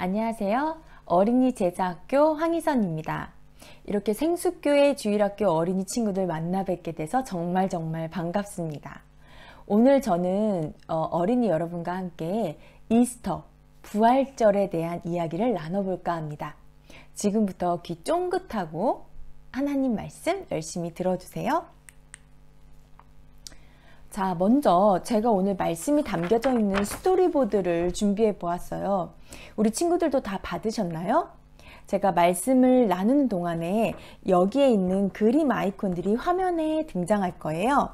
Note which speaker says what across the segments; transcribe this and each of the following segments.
Speaker 1: 안녕하세요. 어린이 제자학교 황희선입니다. 이렇게 생수교회 주일학교 어린이 친구들 만나 뵙게 돼서 정말 반갑습니다. 오늘 저는 어린이 여러분과 함께 이스터, 부활절에 대한 이야기를 나눠볼까 합니다. 지금부터 귀 쫑긋하고 하나님 말씀 열심히 들어주세요. 자, 먼저 제가 오늘 말씀이 담겨져 있는 스토리보드를 준비해 보았어요. 우리 친구들도 다 받으셨나요? 제가 말씀을 나누는 동안에 여기에 있는 그림 아이콘들이 화면에 등장할 거예요.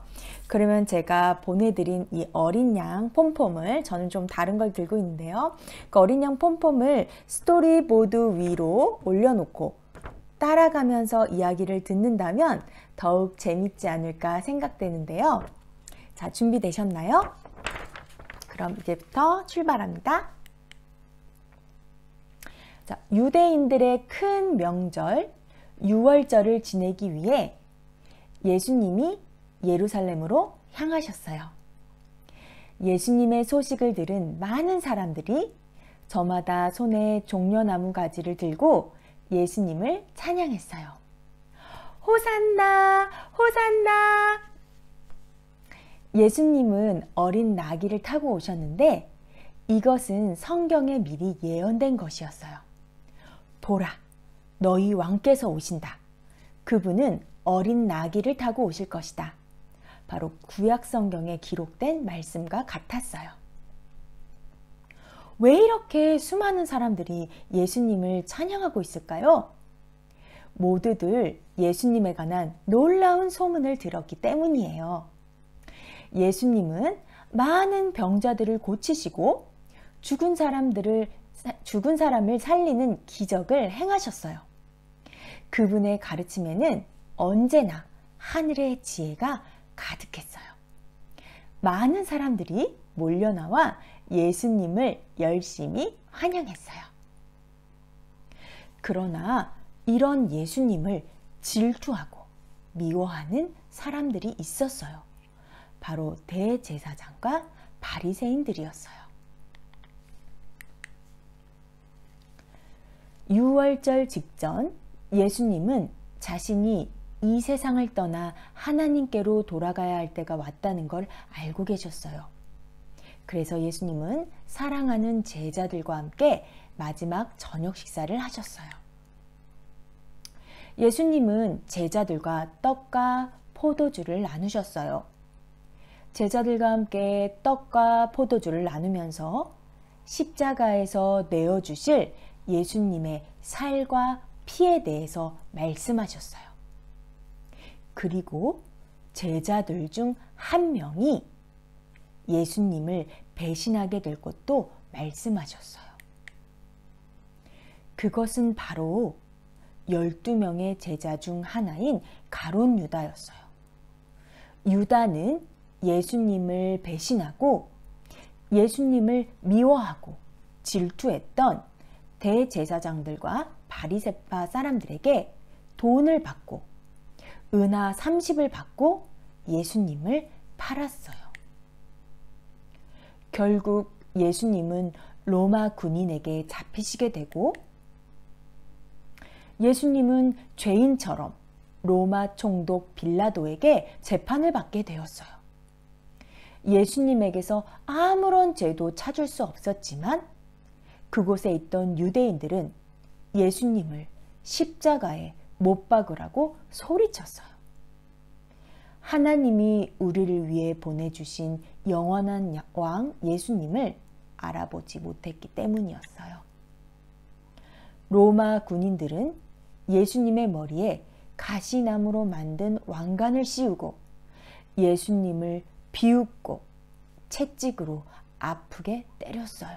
Speaker 1: 그러면 제가 보내드린 이 어린 양 폼폼을, 저는 좀 다른 걸 들고 있는데요. 그 어린 양 폼폼을 스토리보드 위로 올려놓고 따라가면서 이야기를 듣는다면 더욱 재밌지 않을까 생각되는데요. 자, 준비되셨나요? 그럼 이제부터 출발합니다. 자, 유대인들의 큰 명절, 유월절을 지내기 위해 예수님이 예루살렘으로 향하셨어요. 예수님의 소식을 들은 많은 사람들이 저마다 손에 종려나무 가지를 들고 예수님을 찬양했어요. 호산나, 호산나! 예수님은 어린 나귀를 타고 오셨는데 이것은 성경에 미리 예언된 것이었어요. 보라, 너희 왕께서 오신다. 그분은 어린 나귀를 타고 오실 것이다. 바로 구약 성경에 기록된 말씀과 같았어요. 왜 이렇게 수많은 사람들이 예수님을 찬양하고 있을까요? 모두들 예수님에 관한 놀라운 소문을 들었기 때문이에요. 예수님은 많은 병자들을 고치시고 죽은 사람을 살리는 기적을 행하셨어요. 그분의 가르침에는 언제나 하늘의 지혜가 가득했어요. 많은 사람들이 몰려나와 예수님을 열심히 환영했어요. 그러나 이런 예수님을 질투하고 미워하는 사람들이 있었어요. 바로 대제사장과 바리새인들이었어요. 유월절 직전 예수님은 자신이 이 세상을 떠나 하나님께로 돌아가야 할 때가 왔다는 걸 알고 계셨어요. 그래서 예수님은 사랑하는 제자들과 함께 마지막 저녁 식사를 하셨어요. 예수님은 제자들과 떡과 포도주를 나누셨어요. 제자들과 함께 떡과 포도주를 나누면서 십자가에서 내어주실 예수님의 살과 피에 대해서 말씀하셨어요. 그리고 제자들 중 한 명이 예수님을 배신하게 될 것도 말씀하셨어요. 그것은 바로 12명의 제자 중 하나인 가룟 유다였어요. 유다는 예수님을 배신하고 예수님을 미워하고 질투했던 대제사장들과 바리새파 사람들에게 돈을 받고 은하 30을 받고 예수님을 팔았어요. 결국 예수님은 로마 군인에게 잡히시게 되고 예수님은 죄인처럼 로마 총독 빌라도에게 재판을 받게 되었어요. 예수님에게서 아무런 죄도 찾을 수 없었지만 그곳에 있던 유대인들은 예수님을 십자가에 못 박으라고 소리쳤어요. 하나님이 우리를 위해 보내주신 영원한 왕 예수님을 알아보지 못했기 때문이었어요. 로마 군인들은 예수님의 머리에 가시나무로 만든 왕관을 씌우고 예수님을 비웃고 채찍으로 아프게 때렸어요.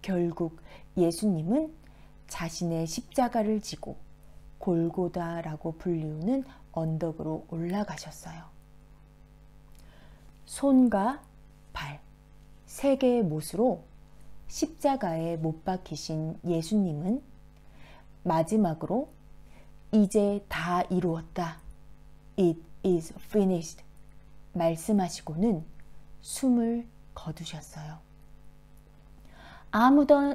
Speaker 1: 결국 예수님은 자신의 십자가를 지고 골고다라고 불리우는 언덕으로 올라가셨어요. 손과 발, 3개의 못으로 십자가에 못 박히신 예수님은 마지막으로 이제 다 이루었다. It is finished. 말씀하시고는 숨을 거두셨어요.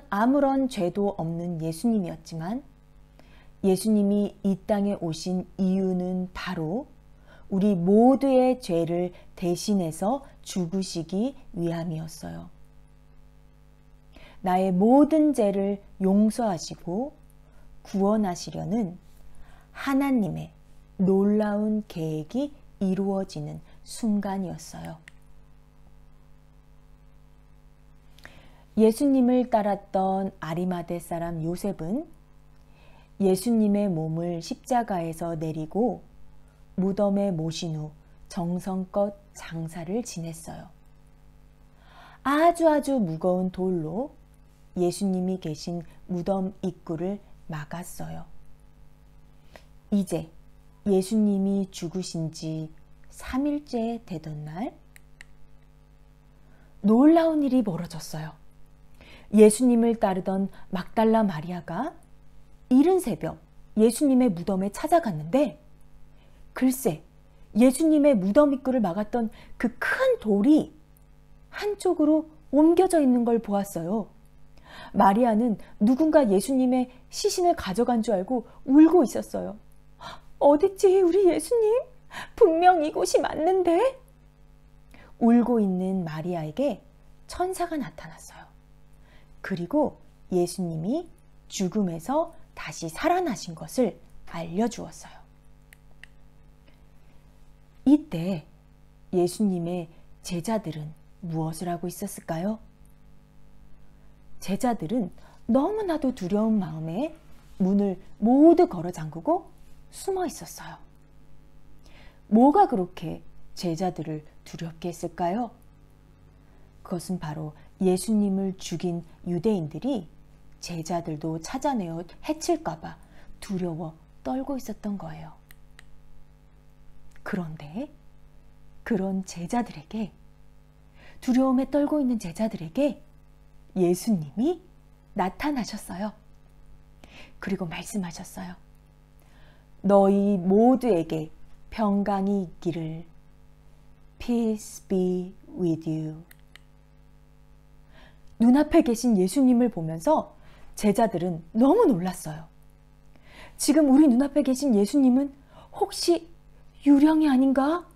Speaker 1: 아무런 죄도 없는 예수님이었지만 예수님이 이 땅에 오신 이유는 바로 우리 모두의 죄를 대신해서 죽으시기 위함이었어요. 나의 모든 죄를 용서하시고 구원하시려는 하나님의 놀라운 계획이 이루어지는 순간이었어요. 예수님을 따랐던 아리마대 사람 요셉은 예수님의 몸을 십자가에서 내리고 무덤에 모신 후 정성껏 장사를 지냈어요. 아주 무거운 돌로 예수님이 계신 무덤 입구를 막았어요. 이제 예수님이 죽으신 지 3일째 되던 날 놀라운 일이 벌어졌어요. 예수님을 따르던 막달라 마리아가 이른 새벽 예수님의 무덤에 찾아갔는데 글쎄 예수님의 무덤 입구를 막았던 그 큰 돌이 한쪽으로 옮겨져 있는 걸 보았어요. 마리아는 누군가 예수님의 시신을 가져간 줄 알고 울고 있었어요. 어딨지 우리 예수님? 분명 이곳이 맞는데? 울고 있는 마리아에게 천사가 나타났어요. 그리고 예수님이 죽음에서 다시 살아나신 것을 알려주었어요. 이때 예수님의 제자들은 무엇을 하고 있었을까요? 제자들은 너무나도 두려운 마음에 문을 모두 걸어 잠그고 숨어 있었어요. 뭐가 그렇게 제자들을 두렵게 했을까요? 그것은 바로 예수님을 죽인 유대인들이 제자들도 찾아내어 해칠까봐 두려워 떨고 있었던 거예요. 그런데 그런 제자들에게, 두려움에 떨고 있는 제자들에게 예수님이 나타나셨어요. 그리고 말씀하셨어요. 너희 모두에게 평강이 있기를. Peace be with you. 눈앞에 계신 예수님을 보면서 제자들은 너무 놀랐어요. 지금 우리 눈앞에 계신 예수님은 혹시 유령이 아닌가?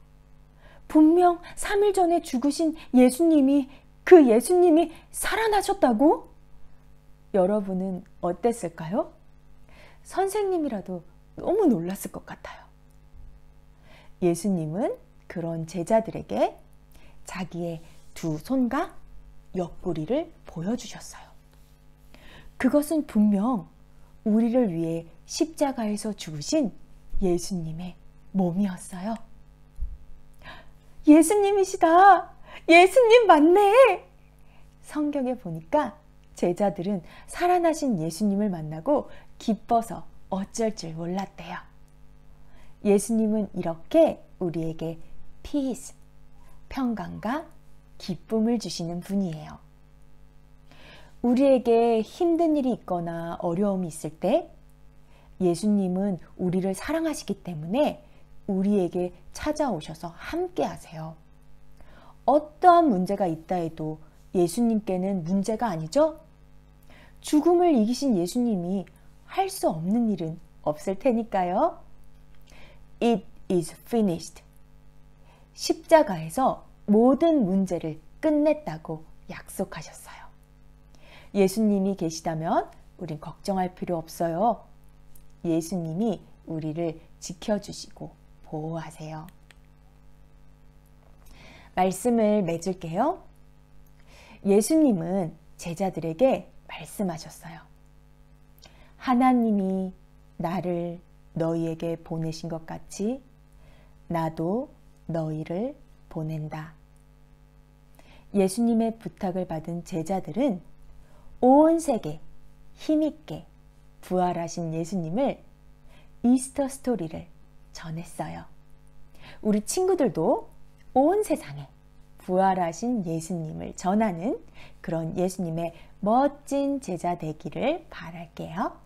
Speaker 1: 분명 3일 전에 죽으신 예수님이, 그 예수님이 살아나셨다고? 여러분은 어땠을까요? 선생님이라도 너무 놀랐을 것 같아요. 예수님은 그런 제자들에게 자기의 두 손과 옆구리를 보여주셨어요. 그것은 분명 우리를 위해 십자가에서 죽으신 예수님의 몸이었어요. 예수님이시다. 예수님 맞네. 성경에 보니까 제자들은 살아나신 예수님을 만나고 기뻐서 어쩔 줄 몰랐대요. 예수님은 이렇게 우리에게 peace, 평강과 기쁨을 주시는 분이에요. 우리에게 힘든 일이 있거나 어려움이 있을 때 예수님은 우리를 사랑하시기 때문에 우리에게 찾아오셔서 함께 하세요. 어떠한 문제가 있다 해도 예수님께는 문제가 아니죠? 죽음을 이기신 예수님이 할 수 없는 일은 없을 테니까요. It is finished. 십자가에서 모든 문제를 끝냈다고 약속하셨어요. 예수님이 계시다면 우린 걱정할 필요 없어요. 예수님이 우리를 지켜주시고 보호하세요. 말씀을 맺을게요. 예수님은 제자들에게 말씀하셨어요. 하나님이 나를 너희에게 보내신 것 같이 나도 너희를 보낸다. 예수님의 부탁을 받은 제자들은 온 세계 힘있게 부활하신 예수님을 이스터 스토리를 전했어요. 우리 친구들도 온 세상에 부활하신 예수님을 전하는 그런 예수님의 멋진 제자 되기를 바랄게요.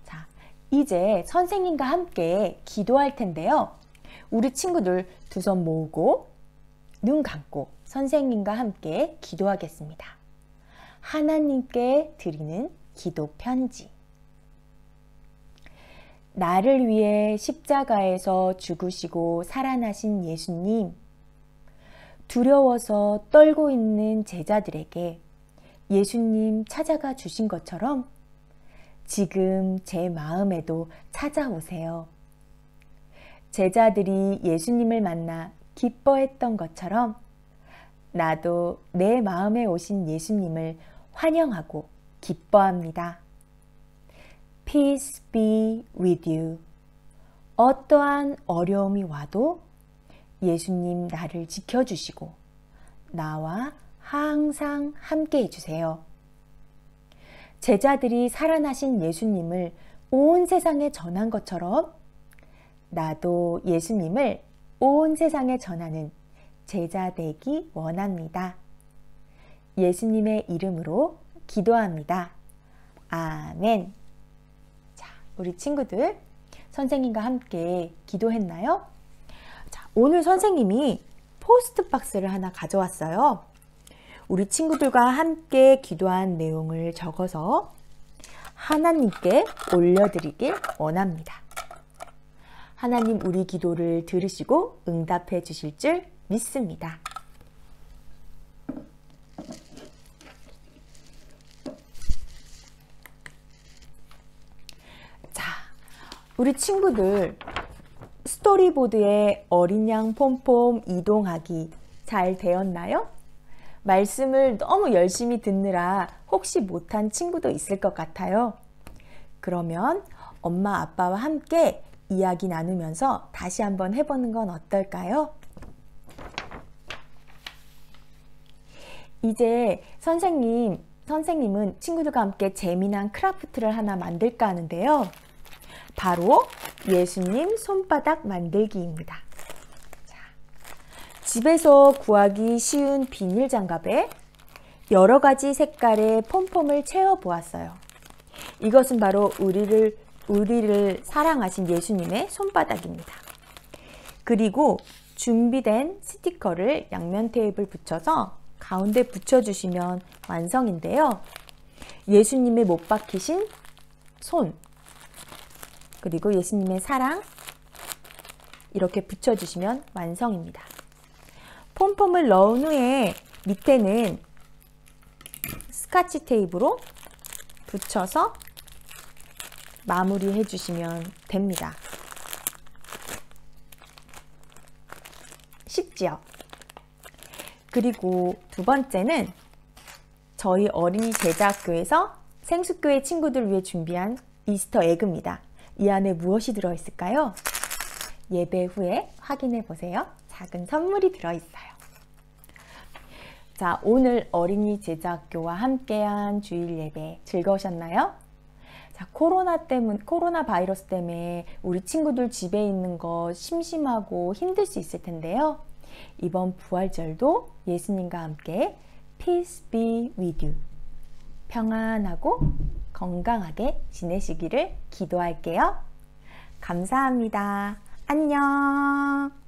Speaker 1: 자, 이제 선생님과 함께 기도할 텐데요. 우리 친구들 두 손 모으고 눈 감고 선생님과 함께 기도하겠습니다. 하나님께 드리는 기도 편지. 나를 위해 십자가에서 죽으시고 살아나신 예수님, 두려워서 떨고 있는 제자들에게 예수님 찾아가 주신 것처럼 지금 제 마음에도 찾아오세요. 제자들이 예수님을 만나 기뻐했던 것처럼 나도 내 마음에 오신 예수님을 환영하고 기뻐합니다. Peace be with you. 어떠한 어려움이 와도 예수님 나를 지켜주시고 나와 항상 함께 해주세요. 제자들이 살아나신 예수님을 온 세상에 전한 것처럼 나도 예수님을 온 세상에 전하는 제자 되기 원합니다. 예수님의 이름으로 기도합니다. 아멘. 자, 우리 친구들 선생님과 함께 기도했나요? 자, 오늘 선생님이 포스트 박스를 하나 가져왔어요. 우리 친구들과 함께 기도한 내용을 적어서 하나님께 올려드리길 원합니다. 하나님 우리 기도를 들으시고 응답해 주실 줄 믿습니다. 자, 우리 친구들 스토리보드에 어린 양 폼폼 이동하기 잘 되었나요? 말씀을 너무 열심히 듣느라 혹시 못한 친구도 있을 것 같아요. 그러면 엄마 아빠와 함께 이야기 나누면서 다시 한번 해보는 건 어떨까요? 이제 선생님은 친구들과 함께 재미난 크라프트를 하나 만들까 하는데요. 바로 예수님 손바닥 만들기입니다. 자, 집에서 구하기 쉬운 비닐 장갑에 여러 가지 색깔의 폼폼을 채워 보았어요. 이것은 바로 우리를 사랑하신 예수님의 손바닥입니다. 그리고 준비된 스티커를 양면 테이프를 붙여서 가운데 붙여주시면 완성인데요. 예수님의 못 박히신 손, 그리고 예수님의 사랑 이렇게 붙여주시면 완성입니다. 폼폼을 넣은 후에 밑에는 스카치 테이프로 붙여서 마무리해 주시면 됩니다. 쉽지요? 그리고 두 번째는 저희 어린이 제자학교에서 생수교회 친구들을 위해 준비한 이스터 에그입니다. 이 안에 무엇이 들어있을까요? 예배 후에 확인해 보세요. 작은 선물이 들어있어요. 자, 오늘 어린이 제자학교와 함께한 주일 예배 즐거우셨나요? 자, 코로나 바이러스 때문에 우리 친구들 집에 있는 거 심심하고 힘들 수 있을 텐데요. 이번 부활절도 예수님과 함께 Peace be with you. 평안하고 건강하게 지내시기를 기도할게요. 감사합니다. 안녕.